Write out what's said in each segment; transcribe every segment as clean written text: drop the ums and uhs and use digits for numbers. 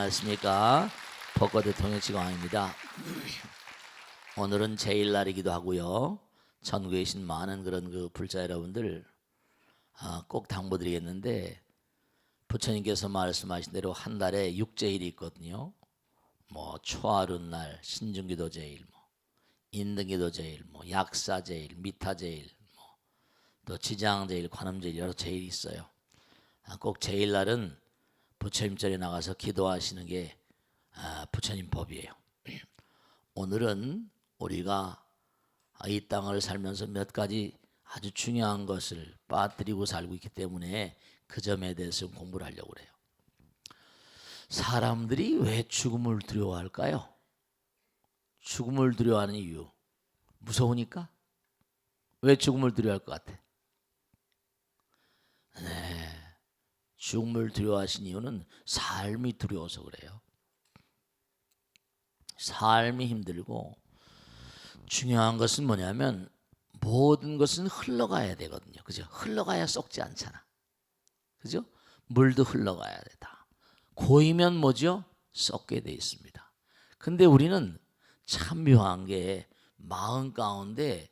안녕하십니까. 벚꽃의 통역지광입니다. 오늘은 제일날이기도 하고요. 전국에 계신 많은 그런 불자 여러분들 꼭 당부드리겠는데, 부처님께서 말씀하신 대로 한 달에 6제일이 있거든요. 뭐 초하룻날, 신중기도제일, 인등기도제일, 약사제일, 미타제일, 또 지장제일, 관음제일, 여러 제일이 있어요. 꼭 제일날은 부처님전에 나가서 기도하시는 게 부처님 법이에요. 오늘은 우리가 이 땅을 살면서 몇 가지 아주 중요한 것을 빠뜨리고 살고 있기 때문에 그 점에 대해서 공부를 하려고 그래요. 사람들이 왜 죽음을 두려워할까요? 죽음을 두려워하는 이유, 무서우니까? 왜 죽음을 두려워할 것 같아? 네, 죽음을 두려워하신 이유는 삶이 두려워서 그래요. 삶이 힘들고, 중요한 것은 뭐냐면 모든 것은 흘러가야 되거든요. 그죠? 흘러가야 썩지 않잖아. 그죠? 물도 흘러가야 되다. 고이면 뭐죠? 썩게 돼 있습니다. 근데 우리는 참 묘한 게 마음 가운데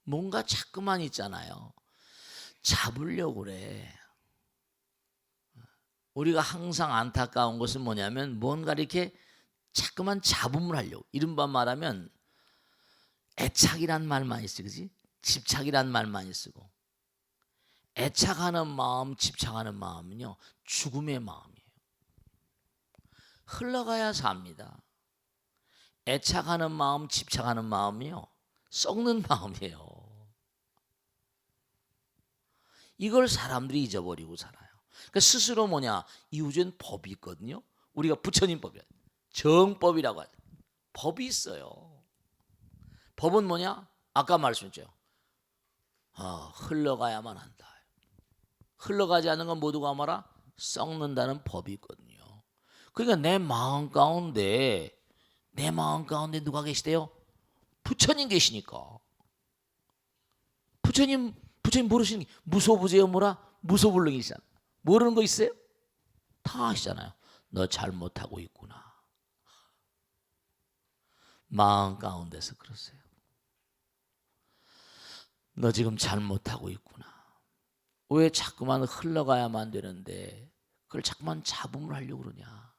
뭔가 자꾸만 있잖아요. 잡으려고 그래. 우리가 항상 안타까운 것은 뭐냐면 뭔가 이렇게 자꾸만 잡음을 하려고. 이른바 말하면 애착이란 말 많이 쓰지, 그지? 집착이란 말 많이 쓰고. 애착하는 마음, 집착하는 마음은요, 죽음의 마음이에요. 흘러가야 삽니다. 애착하는 마음, 집착하는 마음이요, 썩는 마음이에요. 이걸 사람들이 잊어버리고 살아요. 그러니까 스스로 뭐냐, 이 우주엔 법이 있거든요. 우리가 부처님 법이야. 정법이라고 하죠. 법이 있어요. 법은 뭐냐? 아까 말씀했죠. 흘러가야만 한다. 흘러가지 않는 건 모두가 뭐라? 썩는다는 법이 있거든요. 그러니까 내 마음 가운데 누가 계시대요? 부처님 계시니까. 부처님 모르시는 게 무소부재요 뭐라? 무소불능이시잖아. 모르는 거 있어요? 다 아시잖아요. 너 잘못하고 있구나. 마음 가운데서 그러세요. 너 지금 잘못하고 있구나. 왜 자꾸만 흘러가야만 되는데 그걸 자꾸만 잡음을 하려고 그러냐.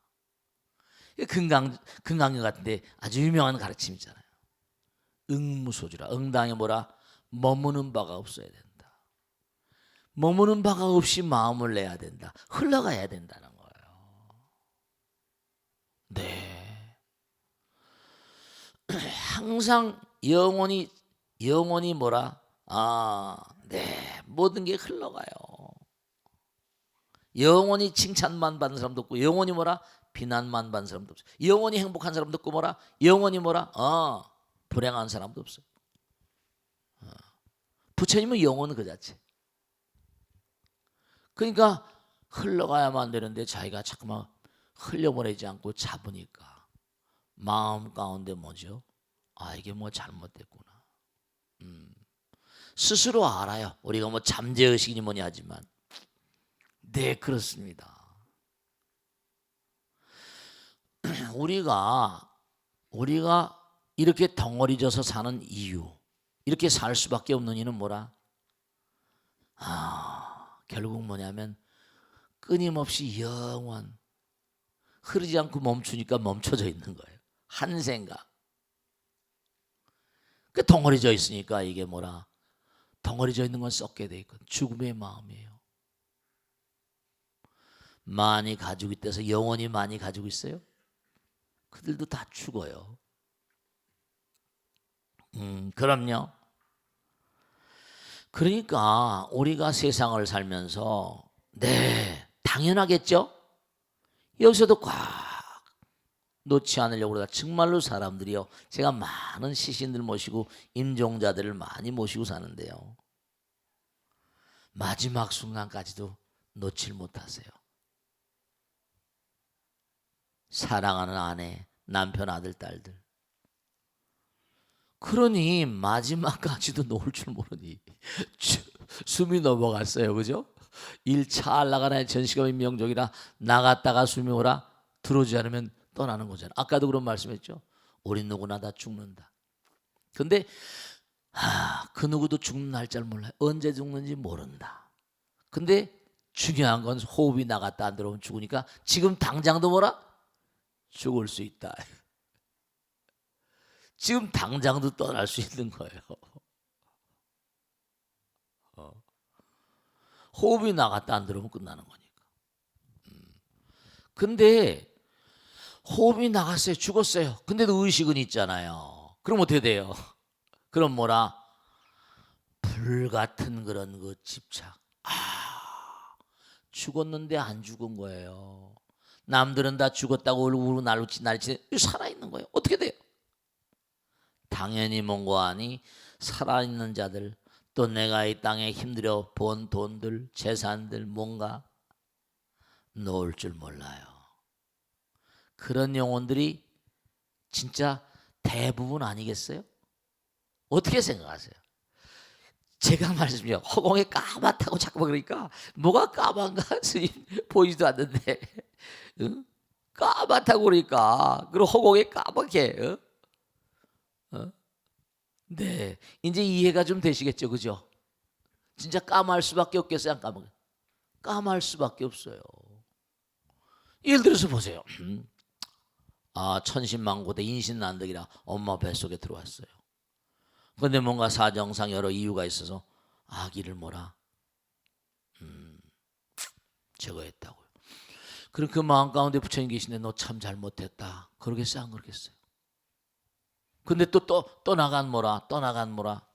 금강경 같은데 아주 유명한 가르침 있잖아요. 응무소주라. 응당에 뭐라? 머무는 바가 없어야 된다. 머무는 바가 없이 마음을 내야 된다. 흘러가야 된다는 거예요. 네. 항상 영원히 뭐라? 네. 모든 게 흘러가요. 영원히 칭찬만 받는 사람도 없고, 영원히 뭐라? 비난만 받는 사람도 없어요. 영원히 행복한 사람도 없고, 뭐라? 영원히 뭐라? 불행한 사람도 없어요. 부처님은 영원은 그 자체. 그러니까 흘러가야만 되는데 자기가 자꾸만 흘려보내지 않고 잡으니까 마음 가운데 뭐죠? 이게 뭐 잘못됐구나. 스스로 알아요. 우리가 뭐 잠재의식이니 뭐니 하지만, 네, 그렇습니다. 우리가 이렇게 덩어리져서 사는 이유, 이렇게 살 수밖에 없는 이유는 뭐라? 결국 뭐냐면 끊임없이 영원, 흐르지 않고 멈추니까 멈춰져 있는 거예요. 한 생각. 그 덩어리져 있으니까 이게 뭐라? 덩어리져 있는 건 썩게 돼 있거든. 죽음의 마음이에요. 많이 가지고 있대서 영원히 많이 가지고 있어요? 그들도 다 죽어요. 그럼요. 그러니까 우리가 세상을 살면서, 네, 당연하겠죠? 여기서도 꽉 놓지 않으려고 그러다 정말로 사람들이요, 제가 많은 시신들 모시고 임종자들을 많이 모시고 사는데요, 마지막 순간까지도 놓칠 못하세요. 사랑하는 아내, 남편, 아들, 딸들. 그러니 마지막까지도 놓을 줄 모르니 숨이 넘어갔어요. 그죠? 1차 나가나의 전시감의 명종이라 나갔다가 숨이 오라 들어오지 않으면 떠나는 거잖아. 아까도 그런 말씀했죠. 우리 누구나 다 죽는다. 근데 그 누구도 죽는 날짜를 몰라요. 언제 죽는지 모른다. 근데 중요한 건 호흡이 나갔다 안 들어오면 죽으니까 지금 당장도 뭐라? 죽을 수 있다. 지금 당장도 떠날 수 있는 거예요. 호흡이 나갔다 안 들어오면 끝나는 거니까. 근데 호흡이 나갔어요. 죽었어요. 근데도 의식은 있잖아요. 그럼 어떻게 돼요? 그럼 뭐라? 불같은 그런 그 집착. 죽었는데 안 죽은 거예요. 남들은 다 죽었다고 울고 난리치는데 살아있는 거예요. 어떻게 돼요? 당연히 뭔가 하니 살아있는 자들, 또 내가 이 땅에 힘들어 본 돈들, 재산들 뭔가 놓을 줄 몰라요. 그런 영혼들이 진짜 대부분 아니겠어요? 어떻게 생각하세요? 제가 말씀드려 허공에 까맣다고 자꾸 그러니까 뭐가 까만가 스님 보이지도 않는데 응? 까맣다고 그러니까 그리고 허공에 까맣게 네, 이제 이해가 좀 되시겠죠, 그죠? 진짜 까말 수밖에 없겠어요, 안 까만? 까말 수밖에 없어요. 예를 들어서 보세요. 천신만고대 인신난득이라 엄마 뱃속에 들어왔어요. 그런데 뭔가 사정상 여러 이유가 있어서 아기를 뭐라 제거했다고요. 그럼 그 마음 가운데 부처님 계신데 너 참 잘못했다. 그러겠어요, 안 그러겠어요? 근데 또 나간 뭐라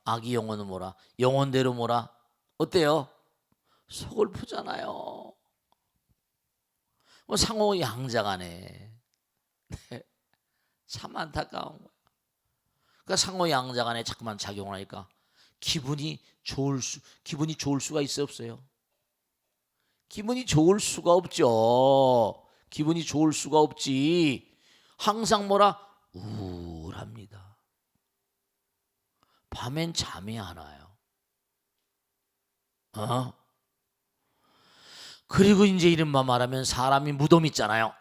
아기 영혼은 뭐라 영혼대로 뭐라 어때요? 속을 푸잖아요. 뭐 상호 양자간에 참 안타까운 거예요. 그러니까 상호 양자간에 자꾸만 작용을 하니까 기분이 좋을 수가 있어요, 없어요? 기분이 좋을 수가 없죠. 기분이 좋을 수가 없지. 항상 뭐라 우울합니다. 밤엔 잠이 안 와요. 그리고 이제 이른바 말하면 사람이 무덤 있잖아요.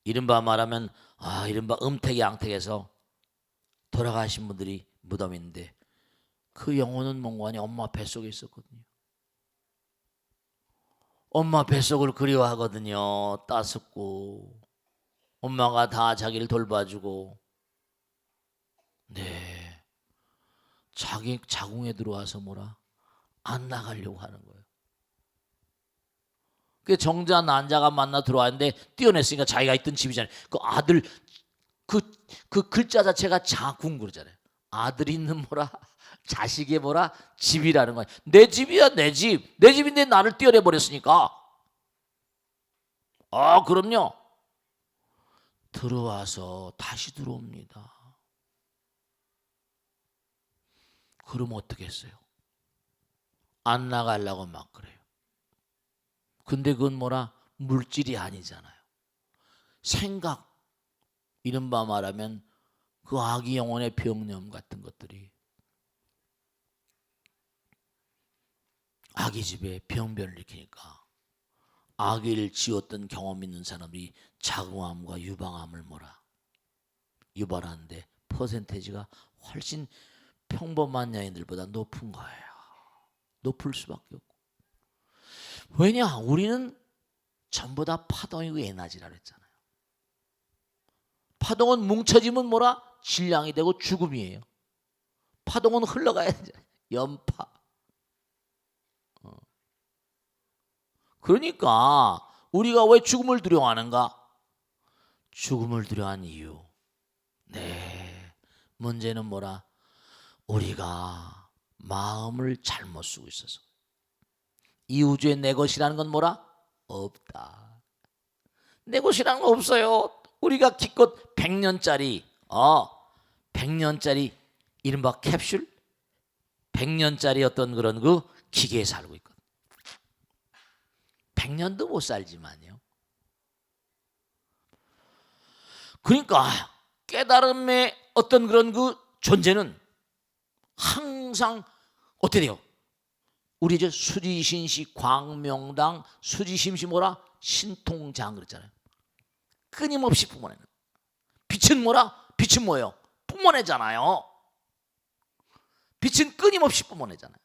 이른바 말하면 이른바 음택양택에서 돌아가신 분들이 무덤인데 그 영혼은 몽관이 엄마 뱃속에 있었거든요. 엄마 뱃속을 그리워하거든요. 따숩고 엄마가 다 자기를 돌봐주고 네 자기 자궁에 들어와서 뭐라 안 나가려고 하는 거예요. 그 정자 난자가 만나 들어왔는데 떼어냈으니까 자기가 있던 집이잖아요. 그 아들 그 글자 자체가 자궁 그러잖아요. 아들이 있는 뭐라 자식의 뭐라 집이라는 거예요. 내 집이야 내 집. 내 집인데 나를 떼어내 버렸으니까. 그럼요. 들어와서 다시 들어옵니다. 그럼 어떻게 했어요? 안 나가려고 막 그래요. 근데 그건 뭐라 물질이 아니잖아요. 생각, 이른바 말하면 그 아기 영혼의 병념 같은 것들이 아기 집에 병변을 일으키니까 아기를 지었던 경험 있는 사람이 자궁암과 유방암을 뭐라 유발하는데 퍼센테이지가 훨씬 평범한 여인들보다 높은 거예요. 높을 수밖에 없고. 왜냐? 우리는 전부 다 파동이고 에너지라 그랬잖아요. 파동은 뭉쳐지면 뭐라? 질량이 되고 죽음이에요. 파동은 흘러가야 되잖아요. 연파. 그러니까 우리가 왜 죽음을 두려워하는가? 죽음을 두려워하는 이유. 네. 문제는 뭐라? 우리가 마음을 잘못 쓰고 있어서. 이 우주에 내 것이라는 건 뭐라? 없다. 내 것이라는 건 없어요. 우리가 기껏 100년짜리 100년짜리 이른바 캡슐 100년짜리 어떤 그런 그 기계에 살고 있거든. 100년도 못 살지만요. 그러니까 깨달음의 어떤 그런 그 존재는 항상 어떻게 돼요? 우리 이제 수지신시 광명당 수지심시 뭐라 신통장 그랬잖아요. 끊임없이 뿜어내는 거예요. 빛은 뭐라? 빛은 뭐예요? 뿜어내잖아요. 빛은 끊임없이 뿜어내잖아요.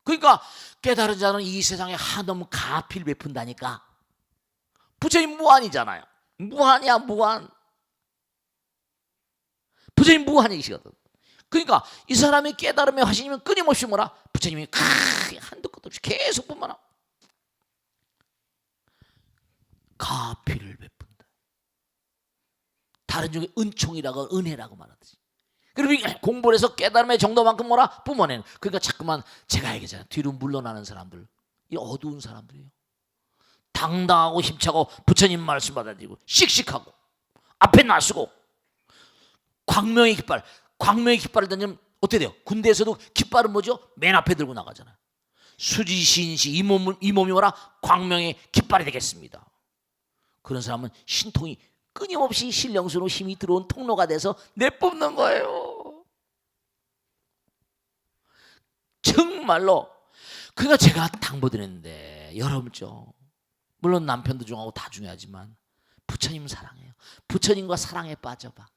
그러니까 깨달은 자는 이 세상에 한없는 가피를 베푼다니까. 부처님 무한이잖아요. 무한이야, 무한. 부처님 무한이시거든. 그러니까 이 사람이 깨달음의 화신이면 끊임없이 뭐라? 부처님이 한도 끝도 없이 계속 뿜어나. 가피를 베푼다. 다른 중에 은총이라고 은혜라고 말하듯이. 그러면 공부를 해서 깨달음의 정도만큼 뭐라? 뿜어내는. 그러니까 자꾸만 제가 얘기하잖아요. 뒤로 물러나는 사람들, 이 어두운 사람들이에요. 당당하고 힘차고 부처님 말씀 받아들이고 씩씩하고 앞에 나서고 광명의 깃발, 광명의 깃발을 던지면 어떻게 돼요? 군대에서도 깃발은 뭐죠? 맨 앞에 들고 나가잖아요. 수지신시 이 몸이 뭐라? 광명의 깃발이 되겠습니다. 그런 사람은 신통이 끊임없이 신령수로 힘이 들어온 통로가 돼서 내뿜는 거예요. 정말로. 그러니까 제가 당부드렸는데 여러분죠. 물론 남편도 중요하고 다 중요하지만 부처님 사랑해요. 부처님과 사랑에 빠져봐.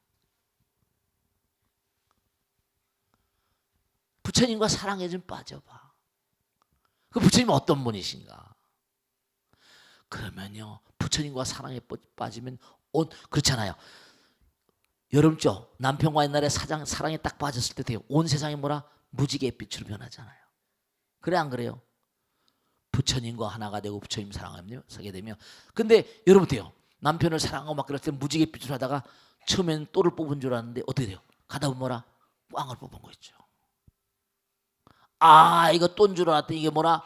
부처님과 사랑에 좀 빠져봐. 그 부처님은 어떤 분이신가? 그러면요, 부처님과 사랑에 빠지면 그렇잖아요. 여러분죠, 남편과 옛날에 사랑에 딱 빠졌을 때 돼요. 온 세상이 뭐라? 무지개의 빛으로 변하잖아요. 그래 안 그래요? 부처님과 하나가 되고 부처님 사랑하게 되면. 근데 여러분 돼요. 남편을 사랑하고 막 그럴 때 무지개 빛으로 하다가 처음엔 또를 뽑은 줄 알았는데 어떻게 돼요? 가다 보면 뭐라? 꽝을 뽑은 거 있죠. 아, 이거 또인 줄 알았더니 이게 뭐라?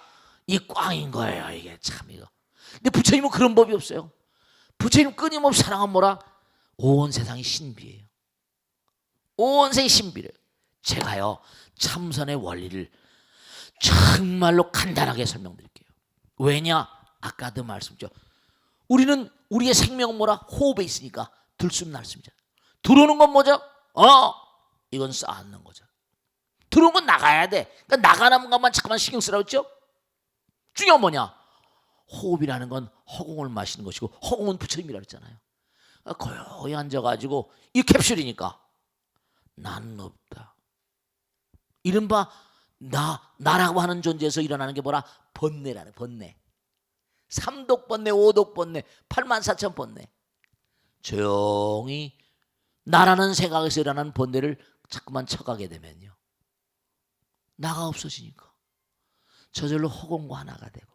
이 꽝인 거예요. 이게 참 이거. 근데 부처님은 그런 법이 없어요. 부처님 끊임없이 사랑은 뭐라? 온 세상이 신비예요. 온 세상이 신비래요. 제가요, 참선의 원리를 정말로 간단하게 설명드릴게요. 왜냐? 아까도 말씀드렸죠. 우리는 우리의 생명은 뭐라? 호흡에 있으니까 들숨 날숨이잖아요. 들어오는 건 뭐죠? 이건 쌓는 거죠. 들어온 건 나가야 돼. 그러니까 나가는 것만 잠깐만 신경 쓰라고 했죠? 중요한 뭐냐? 호흡이라는 건 허공을 마시는 것이고 허공은 부처님이라고 했잖아요. 고요히 앉아가지고 이 캡슐이니까 나는 없다. 이른바 나라고 하는 존재에서 일어나는 게 뭐라? 번뇌라는 번뇌. 삼독번뇌, 오독번뇌, 84,000번뇌. 조용히 나라는 생각에서 일어나는 번뇌를 자꾸만 쳐가게 되면요, 나가 없어지니까 저절로 허공과 하나가 되고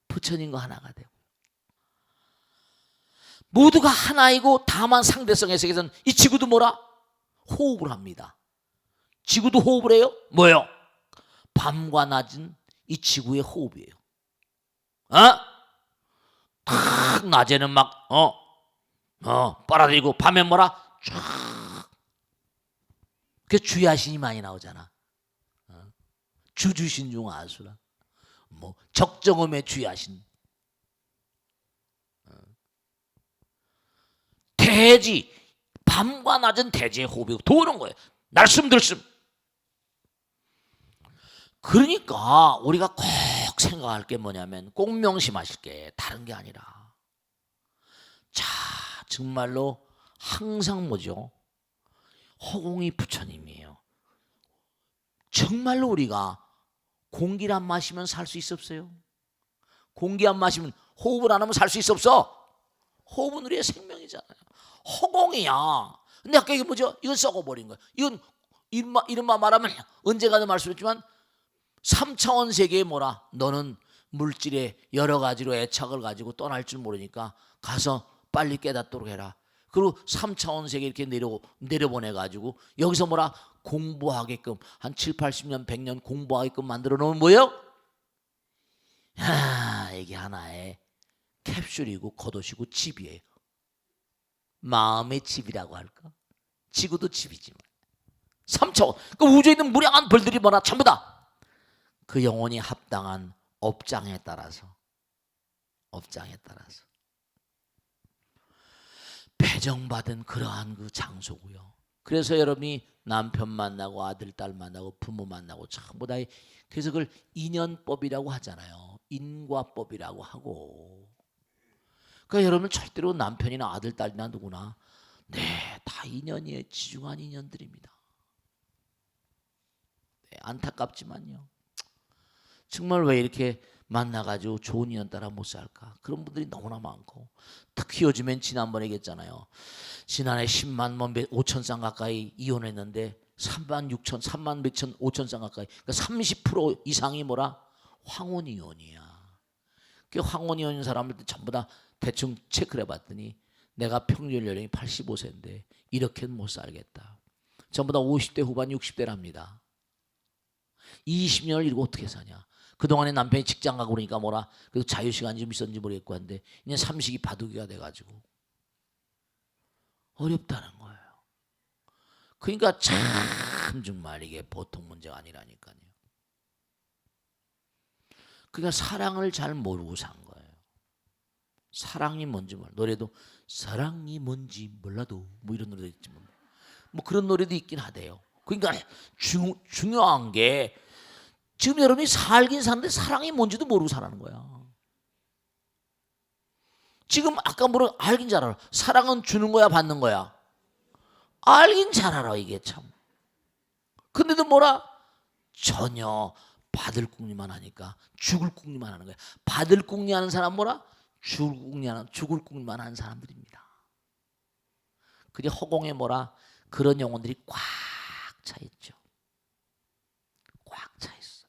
부처님과 하나가 되고 모두가 하나이고 다만 상대성의 세계에서는 이 지구도 뭐라? 호흡을 합니다. 지구도 호흡을 해요? 뭐예요? 밤과 낮은 이 지구의 호흡이에요. 탁 낮에는 막 빨아들이고 밤에 뭐라? 쫙. 그래서 주야신이 많이 나오잖아. 주주신 중 아수라. 뭐 적정음의 주야신. 대지, 밤과 낮은 대지의 호흡이고 도는 거예요. 날숨 들숨. 그러니까 우리가 꼭 생각할 게 뭐냐면, 꼭 명심하실 게 다른 게 아니라, 자, 정말로 항상 뭐죠? 허공이 부처님이에요. 정말로 우리가 공기를 안 마시면 살 수 있었어요? 공기 안 마시면, 호흡을 안 하면 살 수 있었어? 호흡은 우리의 생명이잖아요. 허공이야. 근데 아까 이게 뭐죠? 이건 썩어버린 거예요. 이건 이른바 말하면 언제가도 말씀했지만 3차원 세계에 뭐라? 너는 물질의 여러 가지로 애착을 가지고 떠날 줄 모르니까 가서 빨리 깨닫도록 해라. 그리고 3차원 세계 이렇게 내려보내가지고 여기서 뭐라? 공부하게끔 한 7, 80년, 100년 공부하게끔 만들어 놓으면 뭐예요? 이게 하나의 캡슐이고 겉옷이고 집이에요. 마음의 집이라고 할까? 지구도 집이지만 3차원, 그 우주에 있는 무량한 벌들이 뭐라? 전부 다 그 영혼이 합당한 업장에 따라서 배정받은 그러한 그 장소고요. 그래서 여러분이 남편 만나고 아들 딸 만나고 부모 만나고 전부 다, 그래서 그걸 인연법이라고 하잖아요. 인과법이라고 하고. 그러니까 여러분 절대로 남편이나 아들, 딸이나 누구나 다 인연이에요. 지중한 인연들입니다. 안타깝지만요. 정말 왜 이렇게 만나가지고 좋은 인연 따라 못 살까? 그런 분들이 너무나 많고, 특히 요즘엔 지난번에 얘기했잖아요. 지난해 10만 5천 쌍 가까이 이혼했는데 3만 6천, 3만 몇천, 5천 쌍 가까이, 그러니까 30% 이상이 뭐라? 황혼 이혼이야. 그 황혼 이혼인 사람들 전부 다 대충 체크를 해봤더니 내가 평균 연령이 85세인데 이렇게는 못 살겠다. 전부 다 50대 후반 60대랍니다. 20년을 이러고 어떻게 사냐. 그동안에 남편이 직장 가고 그러니까 뭐라 그래도 자유시간이 좀 있었는지 모르겠고 한데 이제 삼식이 바둑이가 돼가지고 어렵다는 거예요. 그러니까 참 정말 이게 보통 문제가 아니라니까요. 그러니까 사랑을 잘 모르고 산 거예요. 사랑이 뭔지 몰라. 노래도 사랑이 뭔지 몰라도 뭐 이런 노래도 있지만 뭐 그런 노래도 있긴 하대요. 그러니까 중요한 게 지금 여러분이 살긴 사는데 사랑이 뭔지도 모르고 살아는 거야. 지금 아까 뭐라 알긴 잘 알아. 사랑은 주는 거야 받는 거야? 알긴 잘 알아 이게 참. 근데도 뭐라? 전혀 받을 궁리만 하니까 죽을 궁리만 하는 거야. 받을 궁리하는 사람 뭐라? 죽을 궁리만 하는 사람들입니다. 그게 허공에 뭐라? 그런 영혼들이 꽉 차 있죠. 꽉 차 있어.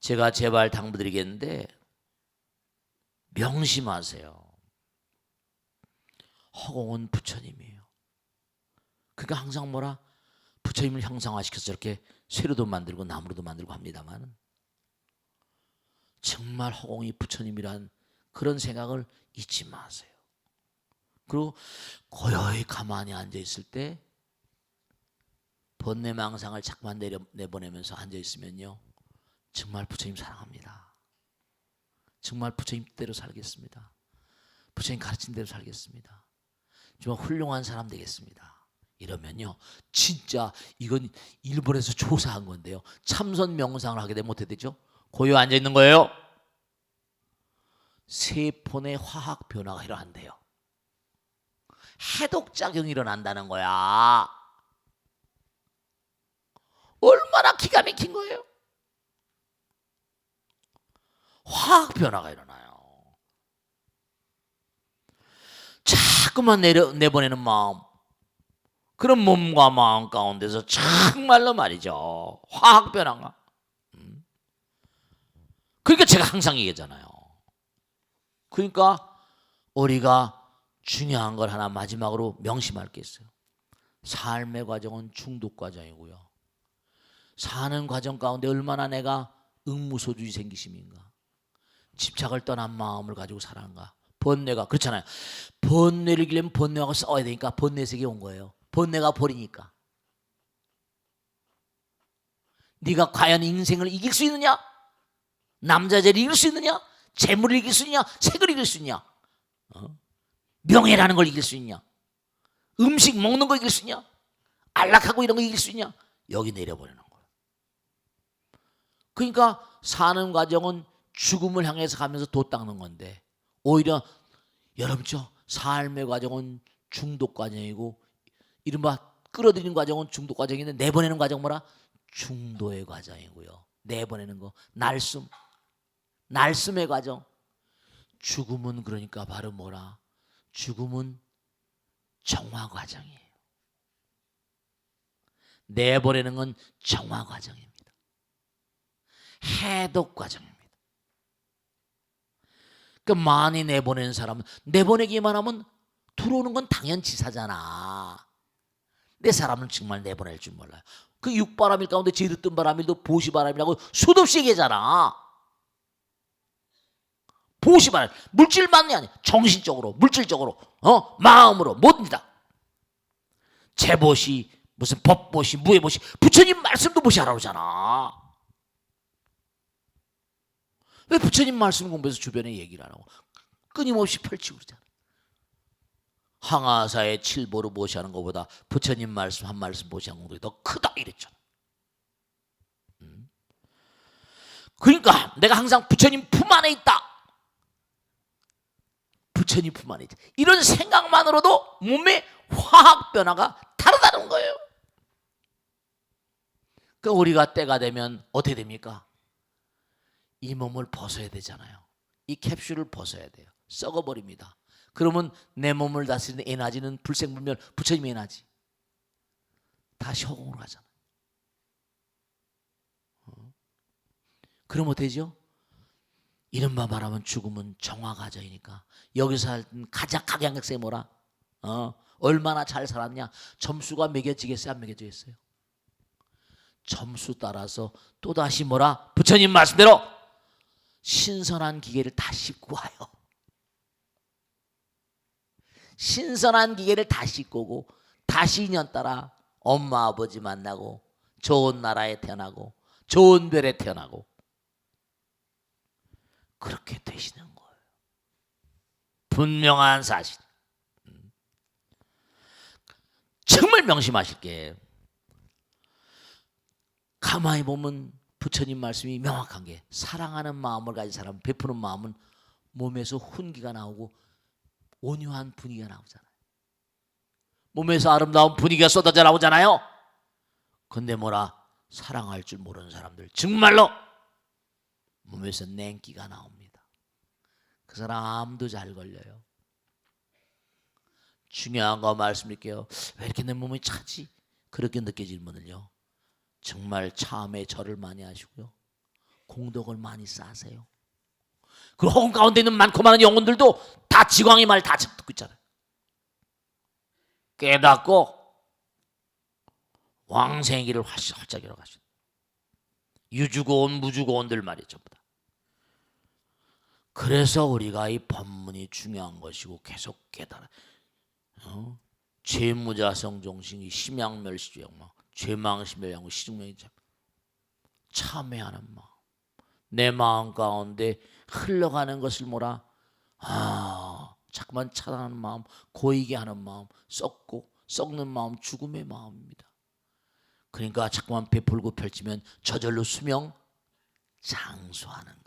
제가 제발 당부드리겠는데 명심하세요. 허공은 부처님이에요. 그러니까 항상 뭐라? 부처님을 형상화시켜서 저렇게 쇠로도 만들고 나무로도 만들고 합니다만 정말 허공이 부처님이란 그런 생각을 잊지 마세요. 그리고 고요히 가만히 앉아있을 때 번뇌망상을 자꾸만 내보내면서 앉아있으면요 정말 부처님 사랑합니다. 정말 부처님 뜻대로 살겠습니다. 부처님 가르친 대로 살겠습니다. 정말 훌륭한 사람 되겠습니다. 이러면요 진짜 이건 일본에서 조사한 건데요 참선 명상을 하게 되면 어떻게 되죠? 고요 앉아 있는 거예요. 세포 내 화학 변화가 일어난대요. 해독작용이 일어난다는 거야. 얼마나 기가 막힌 거예요. 화학 변화가 일어나요. 자꾸만 내보내는 마음, 그런 몸과 마음 가운데서 정말로 말이죠 화학 변화가. 그러니까 제가 항상 얘기하잖아요. 그러니까 우리가 중요한 걸 하나 마지막으로 명심할 게 있어요. 삶의 과정은 중독 과정이고요. 사는 과정 가운데 얼마나 내가 응무소주의 생기심인가, 집착을 떠난 마음을 가지고 살아는가. 번뇌가 그렇잖아요. 번뇌를 이기려면 번뇌하고 싸워야 되니까 번뇌 세계에 온 거예요. 번뇌가 버리니까. 네가 과연 인생을 이길 수 있느냐? 남자를 이길 수 있느냐? 재물을 이길 수 있냐? 색을 이길 수 있냐? 명예라는 걸 이길 수 있냐? 음식 먹는 거 이길 수 있냐? 안락하고 이런 거 이길 수 있냐? 여기 내려버리는 거예요. 그러니까 사는 과정은 죽음을 향해서 가면서 돛 닦는 건데 오히려 여러분죠 삶의 과정은 중독 과정이고 이른바 끌어들이는 과정은 중독 과정인데 내보내는 과정 뭐라? 중도의 과정이고요. 내보내는 거 날숨의 과정. 죽음은 그러니까 바로 뭐라? 죽음은 정화 과정이에요. 내보내는 건 정화 과정입니다. 해독 과정입니다. 그러니까 많이 내보내는 사람은 내보내기만 하면 들어오는 건 당연지사잖아. 내 사람은 정말 내보낼 줄 몰라요. 그 육바람일 가운데 제일 뜬 바람일도 보시바람이라고 수도 없이 얘기하잖아. 보시바람, 물질만이 아니야. 정신적으로, 물질적으로, 마음으로 모든다. 제보시, 무슨 법보시, 무예보시, 부처님 말씀도 보시하라고 그러잖아. 왜 부처님 말씀 공부해서 주변에 얘기를 안 하고 끊임없이 펼치고 그러잖아. 항아사의 칠보로 모시하는 것보다 부처님 말씀 한 말씀 모시하는 것이 더 크다 이랬잖아. 그러니까 내가 항상 부처님 품 안에 있다. 부처님 품 안에 있다. 이런 생각만으로도 몸의 화학 변화가 다르다는 거예요. 그 우리가 때가 되면 어떻게 됩니까? 이 몸을 벗어야 되잖아요. 이 캡슐을 벗어야 돼요. 썩어버립니다. 그러면 내 몸을 다스리는 에너지는 불생불멸 부처님의 에너지 다시 허공으로 가잖아요. 그러면 되죠? 이른바 말하면 죽음은 정화과정이니까 여기서 할 가장 각양각색이 뭐라? 얼마나 잘 살았냐? 점수가 매겨지겠어요? 안 매겨지겠어요? 점수 따라서 또다시 뭐라? 부처님 말씀대로 신선한 기계를 다시 구하여 신선한 기계를 다시 꼬고 다시 인연 따라 엄마 아버지 만나고 좋은 나라에 태어나고 좋은 별에 태어나고 그렇게 되시는 거예요. 분명한 사실. 정말 명심하실 게 가만히 보면 부처님 말씀이 명확한 게 사랑하는 마음을 가진 사람 베푸는 마음은 몸에서 훈기가 나오고 온유한 분위기가 나오잖아요. 몸에서 아름다운 분위기가 쏟아져 나오잖아요. 근데 뭐라 사랑할 줄 모르는 사람들 정말로 몸에서 냉기가 나옵니다. 그 사람 암도 잘 걸려요. 중요한 거 말씀드릴게요. 왜 이렇게 내 몸이 차지? 그렇게 느껴지는 분은요 정말 참에 절을 많이 하시고요 공덕을 많이 쌓으세요. 그 허공 가운데 있는 많고 많은 영혼들도 다 지광의 말 다 듣고 있잖아요. 깨닫고 왕생의 길을 활짝 열어가시고 유주고온 무주고온들 말이에요. 전부 다. 그래서 우리가 이 법문이 중요한 것이고 계속 깨달아. 죄무자성종신이 심양멸시주영망 죄망심멸양고 시중명이 참회하는 마음 내 마음 가운데 흘러가는 것을 뭐라 자꾸만 차단하는 마음 고이게 하는 마음 썩는 마음 죽음의 마음입니다. 그러니까 자꾸만 베풀고 펼치면 저절로 수명 장수하는 거예요.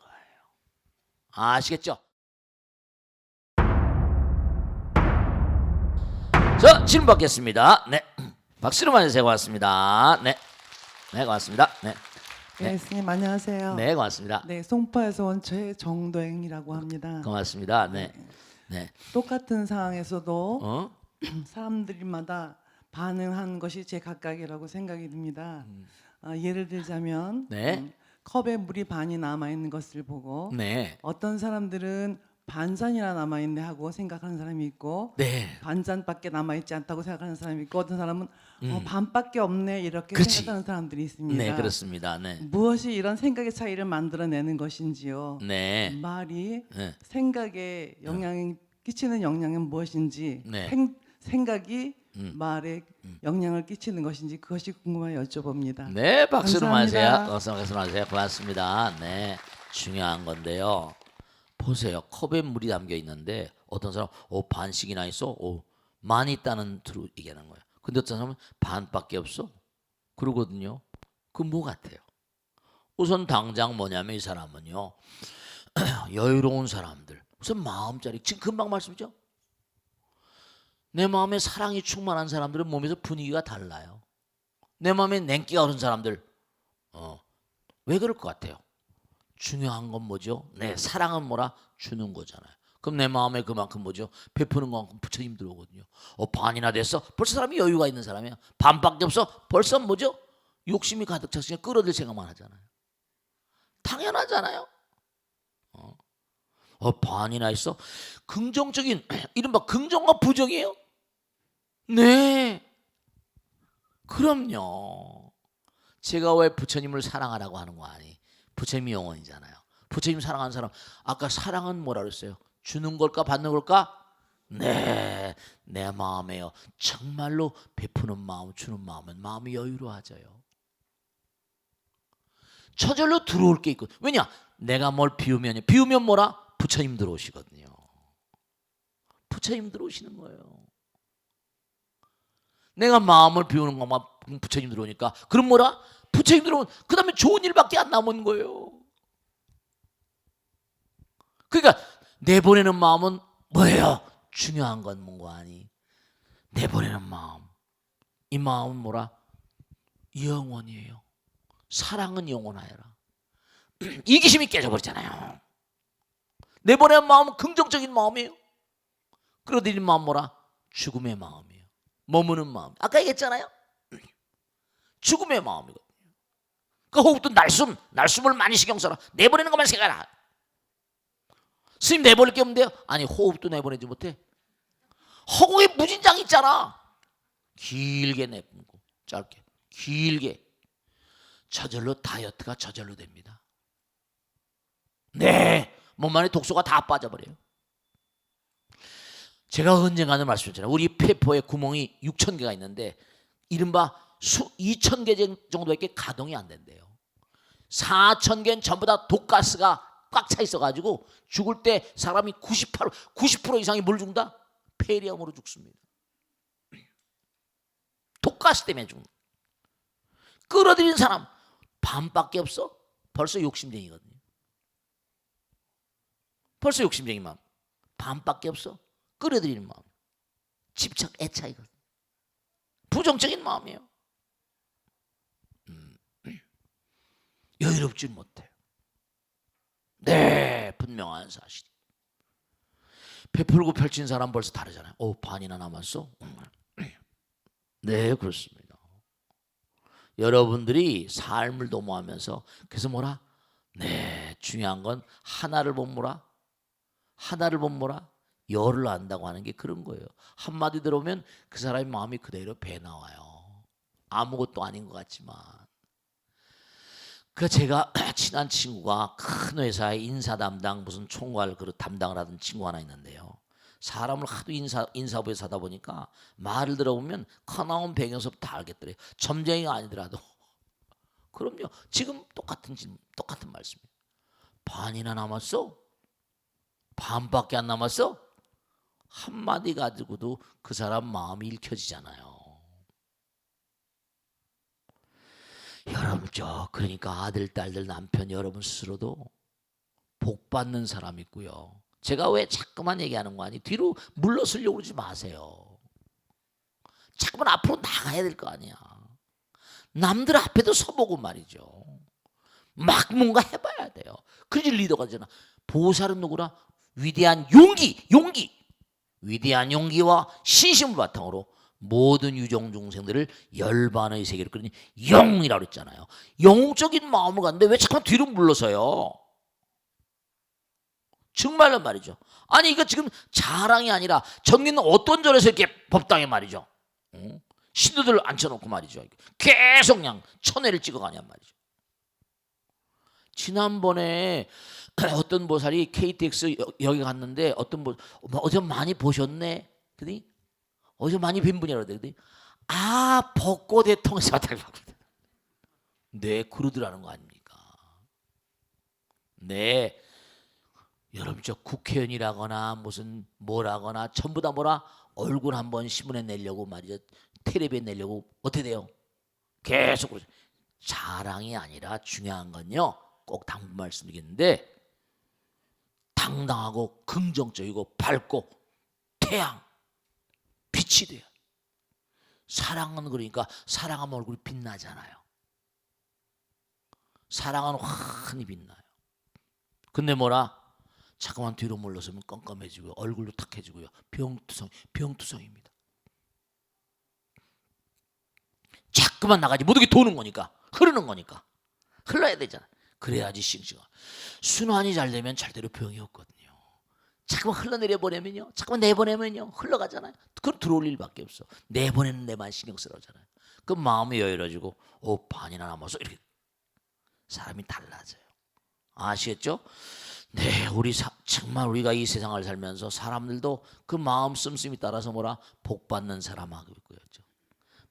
아시겠죠? 자, 질문 받겠습니다. 네, 박수로 만세요. 고맙습니다. 네, 고맙습니다. 네, 네, 스님 안녕하세요. 네, 고맙습니다. 네, 송파에서 온 최정도행이라고 합니다. 고맙습니다. 네, 똑같은 상황에서도 사람들마다 반응한 것이 제 각각이라고 생각이 듭니다. 예를 들자면 컵에 물이 반이 남아 있는 것을 보고 어떤 사람들은 반잔이나 남아 있네 하고 생각하는 사람이 있고 반잔밖에 남아 있지 않다고 생각하는 사람이 있고 어떤 사람은 반밖에 없네 이렇게 생각하는 사람들이 있습니다. 네, 그렇습니다. 네. 무엇이 이런 생각의 차이를 만들어내는 것인지요. 네. 말이 생각에 영향을 끼치는 영향은 무엇인지 생각이 말에 영향을 끼치는 것인지 그것이 궁금해 여쭤봅니다. 네, 박수로 마세요. 감사합니다. 박수로 마세요. 고맙습니다. 네, 중요한 건데요. 보세요. 컵에 물이 담겨 있는데 어떤 사람 반씩이나 있어? 많이 있다는 뜻으로 얘기하는 거예요. 근데 어떤 사람은 반밖에 없어? 그러거든요. 그 뭐 같아요? 우선 당장 뭐냐면 이 사람은요. 여유로운 사람들. 우선 마음자리. 지금 금방 말씀이죠? 내 마음에 사랑이 충만한 사람들은 몸에서 분위기가 달라요. 내 마음에 냉기가 흐른 사람들 왜 그럴 것 같아요? 중요한 건 뭐죠? 사랑은 뭐라? 주는 거잖아요. 그럼 내 마음에 그만큼 뭐죠? 베푸는 것만큼 부처님 들어오거든요. 반이나 됐어? 벌써 사람이 여유가 있는 사람이야. 반밖에 없어? 벌써 뭐죠? 욕심이 가득 찼으니까 끌어들 생각만 하잖아요. 당연하잖아요. 반이나 있어? 긍정적인 이른바 긍정과 부정이에요? 네. 그럼요. 제가 왜 부처님을 사랑하라고 하는 거 아니? 부처님이 영원이잖아요. 부처님 사랑하는 사람 아까 사랑은 뭐라 그랬어요? 주는 걸까 받는 걸까? 네, 내 마음에요. 정말로 베푸는 마음 주는 마음은 마음이 여유로워져요. 저절로 들어올 게 있고 왜냐? 내가 뭘 비우면 뭐라? 부처님 들어오시거든요. 부처님 들어오시는 거예요. 내가 마음을 비우는 것만 부처님 들어오니까 그럼 뭐라? 부처님 들어오면 그 다음에 좋은 일밖에 안 남은 거예요. 그러니까 내보내는 마음은 뭐예요? 중요한 건 뭔가 아니 내보내는 마음. 이 마음은 뭐라? 영원이에요. 사랑은 영원하여라. 이기심이 깨져버리잖아요. 내보내는 마음은 긍정적인 마음이에요. 끌어들이는 마음 뭐라? 죽음의 마음이에요. 머무는 마음. 아까 얘기했잖아요. 죽음의 마음이거든요. 그 호흡도 날숨을 많이 신경 써라. 내보내는 것만 생각해라. 스님 내보낼 게 없는데요. 아니 호흡도 내보내지 못해. 허공에 무진장 있잖아. 길게 내뿜고 짧게 길게. 저절로 다이어트가 저절로 됩니다. 네, 몸 안에 독소가 다 빠져버려요. 제가 언젠가는 말씀드렸잖아요. 우리 폐포에 구멍이 6,000개가 있는데 이른바 2,000개 정도밖에 가동이 안 된대요. 4,000개는 전부 다 독가스가 꽉 차 있어가지고 죽을 때 사람이 90% 이상이 뭘 죽는다? 폐렴으로 죽습니다. 독가스 때문에 죽는. 끌어들이는 사람 반밖에 없어. 벌써 욕심쟁이거든요. 벌써 욕심쟁이 마음. 반밖에 없어. 끌어들이는 마음. 집착, 애착이거든. 부정적인 마음이에요. 여유롭지 못해요. 네, 분명한 사실. 베풀고 펼친 사람 벌써 다르잖아요. 반이나 남았어? 네, 그렇습니다. 여러분들이 삶을 도모하면서 그래서 뭐라? 네, 중요한 건 하나를 본 뭐라? 하나를 본 뭐라? 열을 안다고 하는 게 그런 거예요. 한마디 들어오면 그 사람의 마음이 그대로 배 나와요. 아무것도 아닌 것 같지만. 그 제가 친한 친구가 큰 회사의 인사 담당 무슨 총괄 그 담당을 하던 친구 하나 있는데요. 사람을 하도 인사부에서 하다 보니까 말을 들어보면 커나온 배경서부터 다 알겠더래요. 점쟁이가 아니더라도. 그럼요. 지금 똑같은 말씀이에요. 반이나 남았어? 반밖에 안 남았어? 한마디 가지고도 그 사람 마음이 읽혀지잖아요. 여러분 그러니까 아들, 딸들, 남편 여러분 스스로도 복 받는 사람 있고요. 제가 왜 자꾸만 얘기하는 거 아니? 뒤로 물러서려고 그러지 마세요. 자꾸만 앞으로 나가야 될 거 아니야. 남들 앞에도 서보고 말이죠. 막 뭔가 해봐야 돼요. 그래야지 리더가 되잖아. 보살은 누구라? 위대한 용기. 위대한 용기와 신심을 바탕으로 모든 유정 중생들을 열반의 세계로 끌니 영이라고 그랬잖아요. 영적인 마음을 갖는데 왜 자꾸 뒤로 물러서요? 정말로 말이죠. 아니 이거 지금 자랑이 아니라 전기는 어떤 절에서 이렇게 법당에 말이죠. 신도들 앉혀놓고 말이죠. 계속 그냥 천회를 찍어가냔 말이죠. 지난번에 어떤 보살이 KTX 여기 갔는데 어떤 어제 많이 보셨네? 그랬더니 어제 많이 뵌 분이라고 그러더니 벚꽃의 통에서 왔다고 하거든. 네, 그러더라는 거 아닙니까? 네, 여러분 국회의원이라거나 무슨 뭐라거나 전부 다 뭐라 얼굴 한번 신문에 내려고 말이죠. 텔레비에 내려고 어떻게 돼요? 계속 그러죠. 자랑이 아니라 중요한 건요. 꼭 당분 말씀드리겠는데 당당하고 긍정적이고 밝고 태양 빛이 돼요. 사랑은 그러니까 사랑하면 얼굴이 빛나잖아요. 사랑은 환히 빛나요. 근데 뭐라? 자꾸만 뒤로 물러서면 껌껌해지고요. 얼굴도 탁해지고요. 병투성입니다. 자꾸만 나가지. 모든 게 도는 거니까. 흐르는 거니까. 흘러야 되잖아. 그래야지 싱싱하. 순환이 잘 되면 절대로 병이 없거든요. 자꾸만 흘러내려 보내면요. 자꾸만 내보내면요. 흘러가잖아요. 그럼 들어올 일밖에 없어. 내보내는 데만 신경 쓰러잖아요. 그럼 마음이 여유로워지고 반이나 남아서 이렇게 사람이 달라져요. 아시겠죠? 네, 정말 우리가 이 세상을 살면서 사람들도 그 마음 씀씀이 따라서 뭐라 복 받는 사람하고 있고요.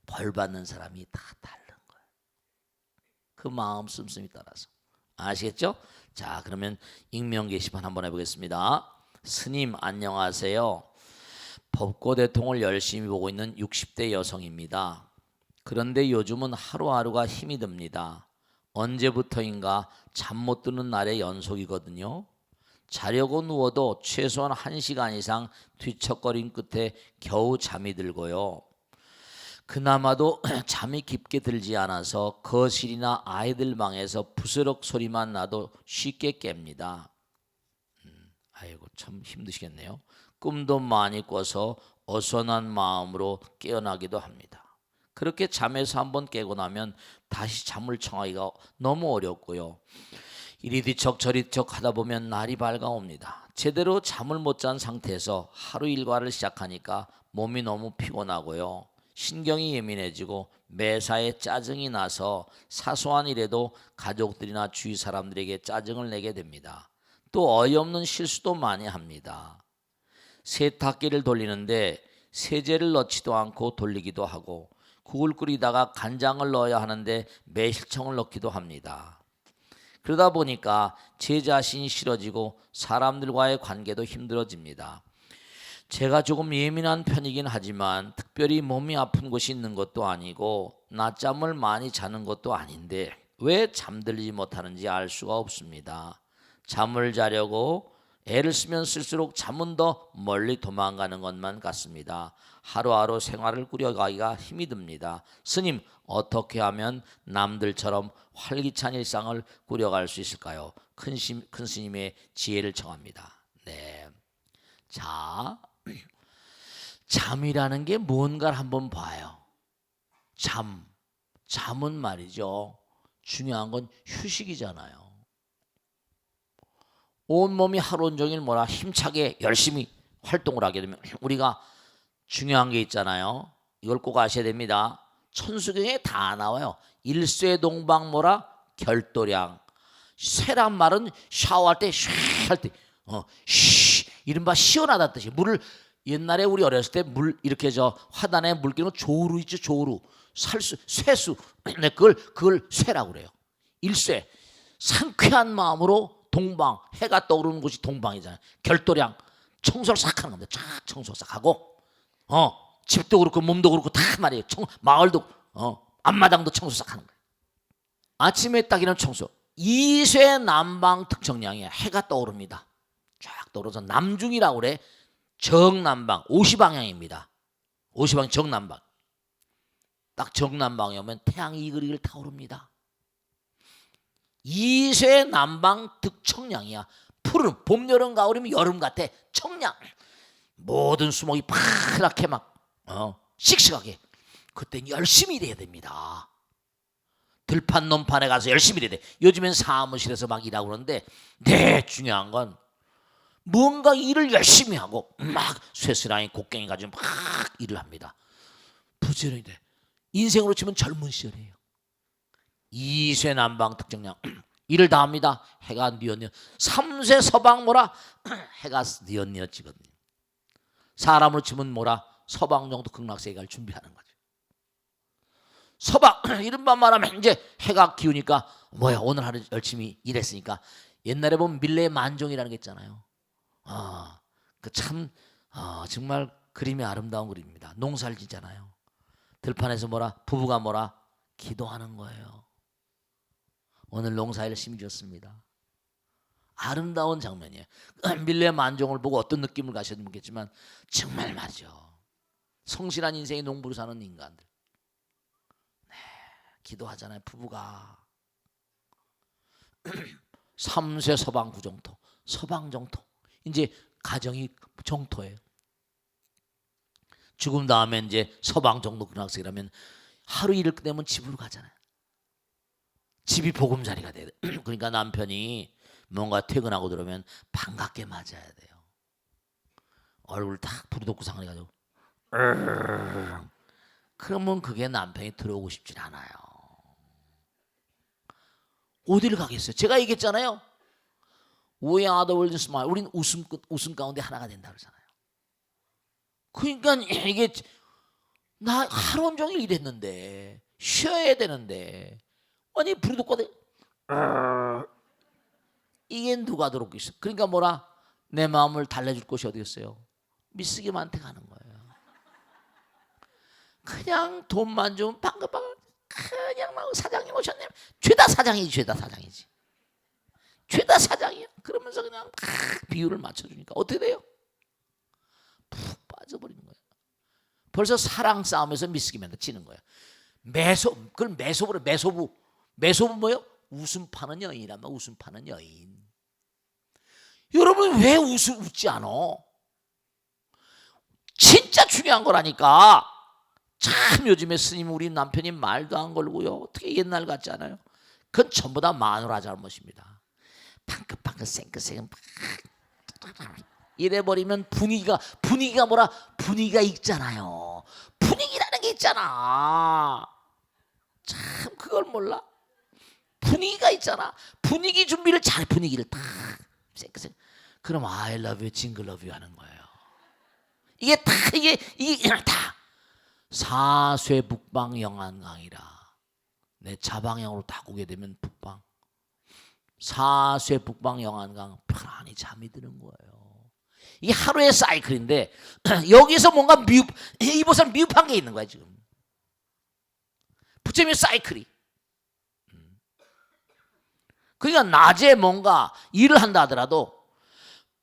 벌 받는 사람이 다 다른 거예요. 그 마음 씀씀이 따라서. 아시겠죠? 자, 그러면 익명 게시판 한번 해보겠습니다. 스님 안녕하세요. 법고대통을 열심히 보고 있는 60대 여성입니다. 그런데 요즘은 하루하루가 힘이 듭니다. 언제부터인가 잠 못 드는 날의 연속이거든요. 자려고 누워도 최소한 1시간 이상 뒤척거린 끝에 겨우 잠이 들고요. 그나마도 잠이 깊게 들지 않아서 거실이나 아이들 방에서 부스럭 소리만 나도 쉽게 깹니다. 아이고 참 힘드시겠네요. 꿈도 많이 꿔서 어수선한 마음으로 깨어나기도 합니다. 그렇게 잠에서 한번 깨고 나면 다시 잠을 청하기가 너무 어렵고요. 이리 뒤척 저리 뒤척 하다 보면 날이 밝아옵니다. 제대로 잠을 못 잔 상태에서 하루 일과를 시작하니까 몸이 너무 피곤하고요. 신경이 예민해지고 매사에 짜증이 나서 사소한 일에도 가족들이나 주위 사람들에게 짜증을 내게 됩니다. 또 어이없는 실수도 많이 합니다. 세탁기를 돌리는데 세제를 넣지도 않고 돌리기도 하고 국을 끓이다가 간장을 넣어야 하는데 매실청을 넣기도 합니다. 그러다 보니까 제 자신이 싫어지고 사람들과의 관계도 힘들어집니다. 제가 조금 예민한 편이긴 하지만 특별히 몸이 아픈 곳이 있는 것도 아니고 낮잠을 많이 자는 것도 아닌데 왜 잠들지 못하는지 알 수가 없습니다. 잠을 자려고 애를 쓰면 쓸수록 잠은 더 멀리 도망가는 것만 같습니다. 하루하루 생활을 꾸려가기가 힘이 듭니다. 스님, 어떻게 하면 남들처럼 활기찬 일상을 꾸려갈 수 있을까요? 큰 스님의 지혜를 청합니다. 네, 자, 잠이라는 게 뭔가를 한번 봐요. 잠은 말이죠. 중요한 건 휴식이잖아요. 온몸이 하루 온종일 뭐라 힘차게 열심히 활동을 하게 되면 우리가 중요한 게 있잖아요. 이걸 꼭 아셔야 됩니다. 천수경에 다 나와요. 일쇄동방 뭐라 결도량. 쇠란 말은 샤워할 때 쉬 할 때 이른바 시원하다는 뜻이에요. 물을 옛날에 우리 어렸을 때 물 이렇게 저 화단에 물 끼는 조루 있죠. 조루. 쇠수. 네, 그걸 쇠라고 그래요. 일쇄. 상쾌한 마음으로 동방, 해가 떠오르는 곳이 동방이잖아요. 결도량, 청소를 싹 하는 겁니다. 쫙 청소 싹 하고, 집도 그렇고 몸도 그렇고 다 말이에요. 마을도, 앞마당도 청소 싹 하는 거예요. 아침에 딱 일어나는 청소. 이쇄 남방 특정량이에요. 해가 떠오릅니다. 쫙 떠오르서 남중이라고 그래. 정남방, 오시방향입니다. 오시방 정남방. 딱 정남방에 오면 태양이 이글이글 타오릅니다. 이쇄 남방 득청량이야. 푸른 봄 여름 가을이면 여름 같아. 청량. 모든 수목이 파랗게 막 씩씩하게. 그땐 열심히 일해야 됩니다. 들판 논판에 가서 열심히 일해야 돼. 요즘엔 사무실에서 막 일하고 그러는데 중요한 건 뭔가 일을 열심히 하고 막 쇠스랑이 곡괭이 가지고 막 일을 합니다. 부지런히 돼. 인생으로 치면 젊은 시절이에요. 이쇄 남방 특정량. 일을 다 합니다. 해가 뉘엿뉘엿. 삼쇄 서방 뭐라? 해가 뉘엿뉘엿 지거든요. 사람으로 치면 뭐라? 서방 정도 극락세계를 준비하는 거죠. 서방 이른바 말하면 이제 해가 기우니까 뭐야 오늘 하루 열심히 일했으니까 옛날에 보면 밀레의 만종이라는 게 있잖아요. 그 참 정말 그림이 아름다운 그림입니다. 농사를 짓잖아요. 들판에서 뭐라? 부부가 뭐라? 기도하는 거예요. 오늘 농사 열심히 지었습니다. 아름다운 장면이에요. 밀레 만종을 보고 어떤 느낌을 가셨는지 모르겠지만 정말 맞죠. 성실한 인생의 농부로 사는 인간들. 기도하잖아요. 부부가. 삼쇄 서방 구정토. 서방 정토. 이제 가정이 정토예요. 죽음 다음에 이제 서방 정도 근학생이라면 하루 일을 끝내면 집으로 가잖아요. 집이 보금자리가 돼요. 그러니까 남편이 뭔가 퇴근하고 들어오면 반갑게 맞아야 돼요. 얼굴 탁 부리돋고 상을 해가지고 그러면 그게 남편이 들어오고 싶진 않아요. 어디를 가겠어요? 제가 얘기했잖아요. We are the world smile. 우린 웃음 가운데 하나가 된다 그러잖아요. 그러니까 이게 나 하루 온종일 일했는데 쉬어야 되는데 아니 부리돋고 이게 누가 들었겠어? 그러니까 뭐라? 내 마음을 달래줄 곳이 어디였어요? 미쓰기한테 가는 거예요. 그냥 돈만 주면 방긋방긋 그냥 막 사장님 오셨네. 죄다 사장이지. 죄다 사장이야. 그러면서 그냥 막 비율을 맞춰주니까 어떻게 돼요? 푹 빠져버리는 거예요. 벌써 사랑 싸움에서 미스기면 치는 거예요. 그걸 매소부로 매소부. 매소부 뭐요? 웃음 파는 여인이란 말. 웃음 파는 여인. 여러분 왜 웃지 않아? 진짜 중요한 거라니까. 참 요즘에 스님 우리 남편이 말도 안 걸고요. 어떻게 옛날 같지 않아요? 그건 전부 다 마누라 잘못입니다. 방긋방긋 생긋생긋 이래버리면 분위기가 뭐라? 분위기가 있잖아요. 분위기라는 게 있잖아. 참 그걸 몰라? 분위기가 있잖아. 분위기 준비를 잘 분위기를 딱 생긋생긋. 그럼 I love you, 징글 love you 하는 거예요. 이게 다 사쇠 북방 영안강이라. 내 자방향으로 다 보게 되면 북방. 사쇠 북방 영안강 편안히 잠이 드는 거예요. 이게 하루의 사이클인데 여기서 뭔가 이곳은 미흡한 게 있는 거야 지금. 부처님의 사이클이. 그러니까 낮에 뭔가 일을 한다 하더라도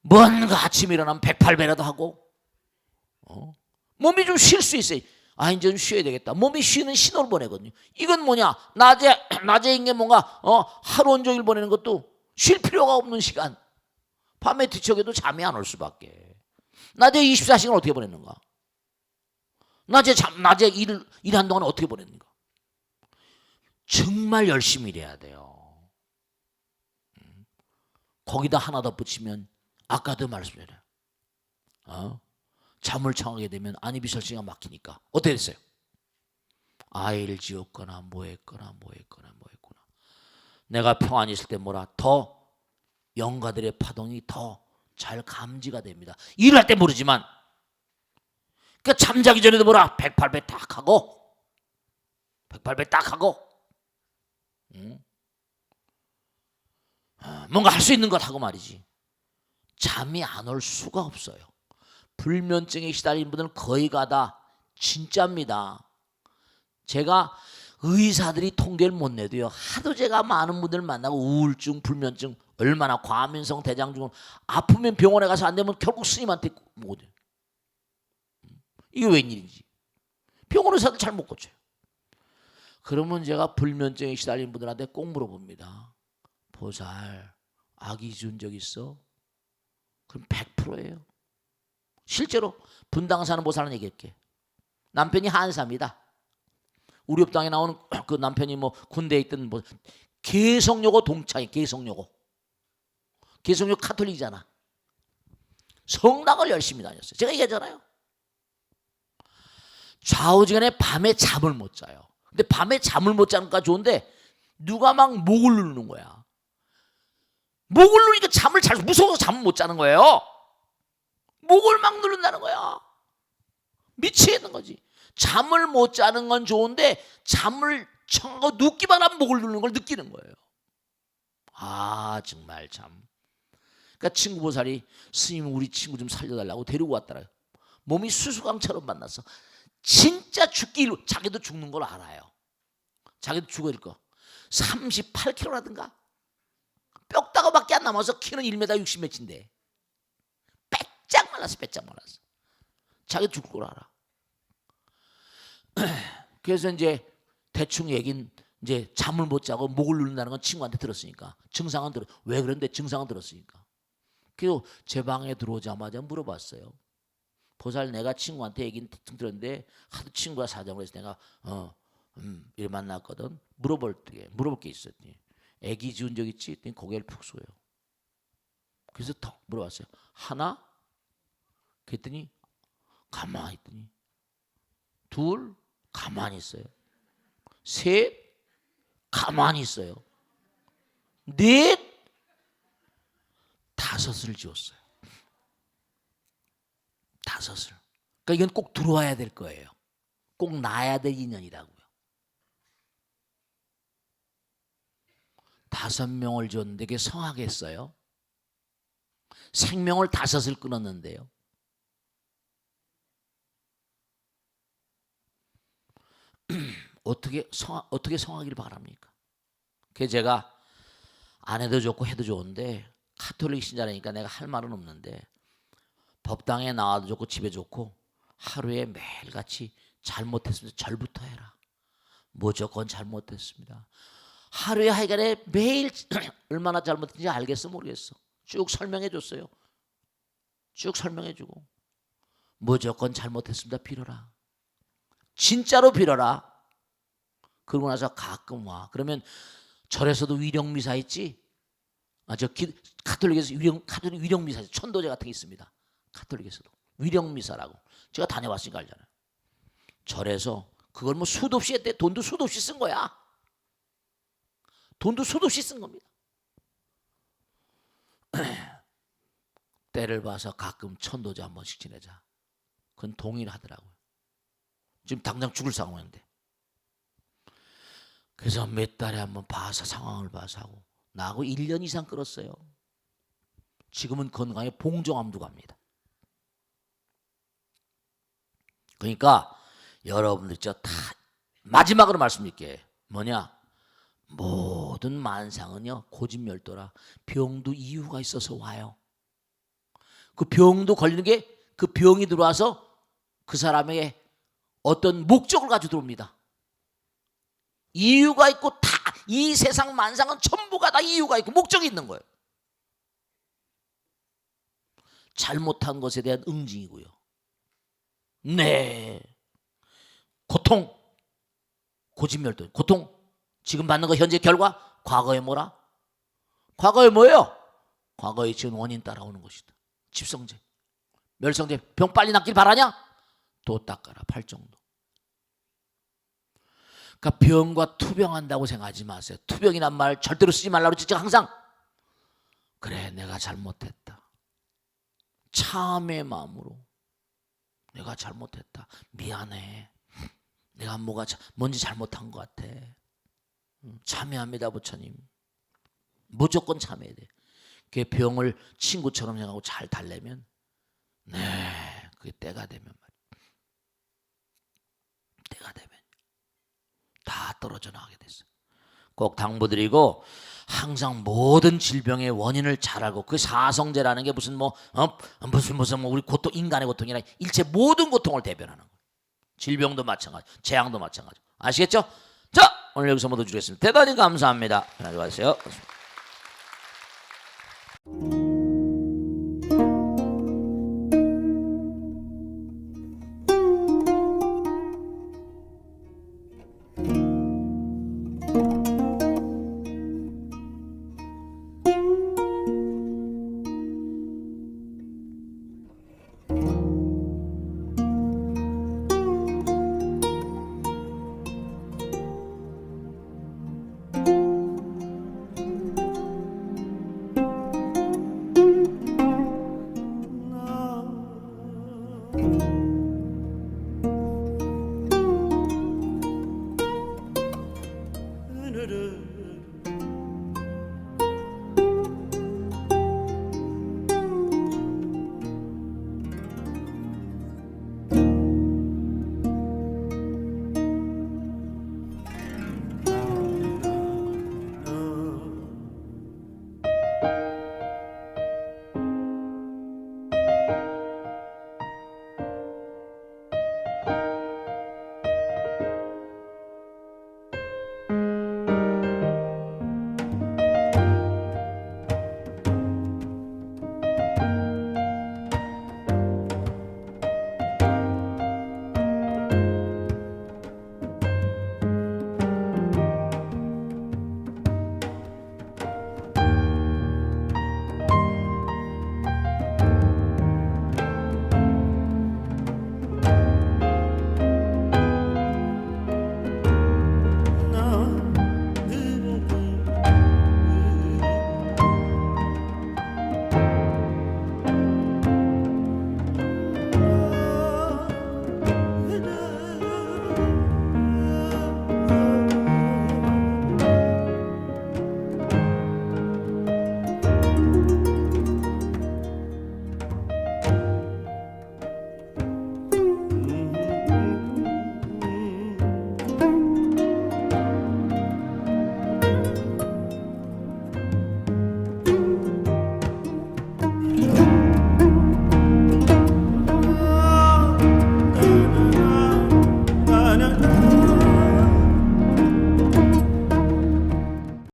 뭔가 아침에 일어나면 108배라도 하고 몸이 좀 쉴 수 있어요. 아 이제 좀 쉬어야 되겠다. 몸이 쉬는 신호를 보내거든요. 이건 뭐냐? 낮에 인게 뭔가 하루 온종일 보내는 것도 쉴 필요가 없는 시간. 밤에 뒤척여도 잠이 안 올 수밖에. 낮에 24시간 어떻게 보냈는가? 낮에 일한 동안 어떻게 보냈는가? 정말 열심히 일해야 돼요. 거기다 하나 더 붙이면 아까도 말씀드려요. 잠을 청하게 되면 안이비설시가 막히니까 어떻게 됐어요? 아이를 지었거나 뭐했거나 내가 평안히 있을 때 더 영가들의 파동이 더 잘 감지가 됩니다. 일을 할 때 모르지만 그러니까 잠자기 전에도 108배 딱 하고 뭔가 할 수 있는 것 하고 말이지. 잠이 안 올 수가 없어요. 불면증에 시달린 분들은 거의가 다 진짜입니다. 제가 의사들이 통계를 못 내도요. 하도 제가 많은 분들 만나고 우울증, 불면증, 얼마나 과민성 대장증은 아프면 병원에 가서 안 되면 결국 스님한테 못 해요. 이게 웬일인지. 병원 의사들 잘 못 고쳐요. 그러면 제가 불면증에 시달린 분들한테 꼭 물어봅니다. 보살, 아기 준 적 있어? 그럼 100%예요. 실제로 분당 사는 보살은 얘기할게. 남편이 한사입니다. 우리 옆당에 나오는 그 남편이 군대에 있던 개성여고 동창이 개성여고 카톨릭이잖아. 성당을 열심히 다녔어요. 제가 얘기하잖아요. 좌우지간에 밤에 잠을 못 자요. 근데 밤에 잠을 못 자니까 좋은데 누가 막 목을 누르는 거야. 목을 누르니까 무서워서 잠을 못 자는 거예요. 목을 막 누른다는 거야. 미치겠는 거지. 잠을 못 자는 건 좋은데 잠을 청하고 눕기만 하면 목을 누르는 걸 느끼는 거예요. 아 정말 참. 그러니까 친구 보살이 스님 우리 친구 좀 살려달라고 데리고 왔더라고요. 몸이 수수강처럼 만났어. 진짜 자기도 죽는 걸 알아요. 자기도 죽어야 될 거. 38kg라든가 뼈다가밖에 안 남아서 키는 1m 60몇인데 빼짝 말랐어. 자기도 죽을 걸 알아. 그래서 이제 대충 얘긴 이제 잠을 못 자고 목을 누른다는 건 친구한테 들었으니까 왜 그런데 증상은 들었으니까. 그리고 제 방에 들어오자마자 물어봤어요. 보살 내가 친구한테 얘기는 대충 들었는데 하도 친구가 사정을 해서 내가 이래 만났거든. 물어볼 게 있었더니 애기 지은 적 있지? 했더니 고개를 푹 숙여요. 그래서 더 물어봤어요. 하나? 그랬더니 가만히 있더니 둘? 가만히 있어요. 셋? 가만히 있어요. 넷? 5을 지었어요. 5을. 그러니까 이건 꼭 들어와야 될 거예요. 꼭 나야 될 인연이라고요. 5명을 줬는데 그게 성하겠어요? 생명을 5을 끊었는데요. 어떻게 성하기를 바랍니까? 그래서 제가 안 해도 좋고 해도 좋은데 카톨릭 신자라니까 내가 할 말은 없는데 법당에 나와도 좋고 집에 좋고 하루에 매일같이 잘못했으면 절부터 해라. 무조건 잘못했습니다. 하루에 하여간에 매일 얼마나 잘못했는지 알겠어 모르겠어. 쭉 설명해 줬어요. 쭉 설명해 주고 무조건 잘못했습니다. 빌어라. 진짜로 빌어라. 그러고 나서 가끔 와. 그러면 절에서도 위령미사 있지? 카톨릭에서 카톨릭 위령미사, 천도제 같은 게 있습니다. 카톨릭에서도 위령미사라고. 제가 다녀왔으니까 알잖아요. 절에서 그걸 뭐 수도 없이 했대. 돈도 수도 없이 쓴 거야. 돈도 수도 없이 쓴 겁니다. 때를 봐서 가끔 천도제 한 번씩 지내자. 그건 동일하더라고요. 지금 당장 죽을 상황인데. 그래서 몇 달에 한번 봐서 상황을 봐서 하고 나하고 1년 이상 끌었어요. 지금은 건강에 봉종암도 갑니다. 그러니까 여러분들 다 마지막으로 말씀드릴게요. 뭐냐? 모든 만상은요 고집멸도라. 병도 이유가 있어서 와요. 그 병도 걸리는 게 그 병이 들어와서 그 사람에게 어떤 목적을 가지고 들어옵니다. 이유가 있고 다 이 세상 만상은 전부가 다 이유가 있고 목적이 있는 거예요. 잘못한 것에 대한 응징이고요. 네. 고통, 고집멸도, 고통. 지금 받는 거 현재 결과, 과거에 뭐라? 과거에 뭐예요? 과거에 지은 원인 따라오는 것이다. 집성제, 멸성제, 병 빨리 낫길 바라냐? 도 닦아라, 팔정도. 그러니까 병과 투병한다고 생각하지 마세요. 투병이란 말 절대로 쓰지 말라고 했지. 항상 그래 내가 잘못했다. 참의 마음으로 내가 잘못했다. 미안해. 내가 뭔지 잘못한 것 같아. 참여합니다 부처님. 무조건 참여해야 돼. 그 병을 친구처럼 생각하고 잘 달래면 네 그게 때가 되면 말이야. 때가 되면 다 떨어져 나가게 됐어요. 꼭 당부드리고 항상 모든 질병의 원인을 잘 알고 그 사성제라는 게 무슨 무슨 우리 고통 인간의 고통이나 일체 모든 고통을 대변하는 거예요. 질병도 마찬가지, 재앙도 마찬가지. 아시겠죠? 자 오늘 여기서 모두 주겠습니다. 대단히 감사합니다. 안녕히 가세요.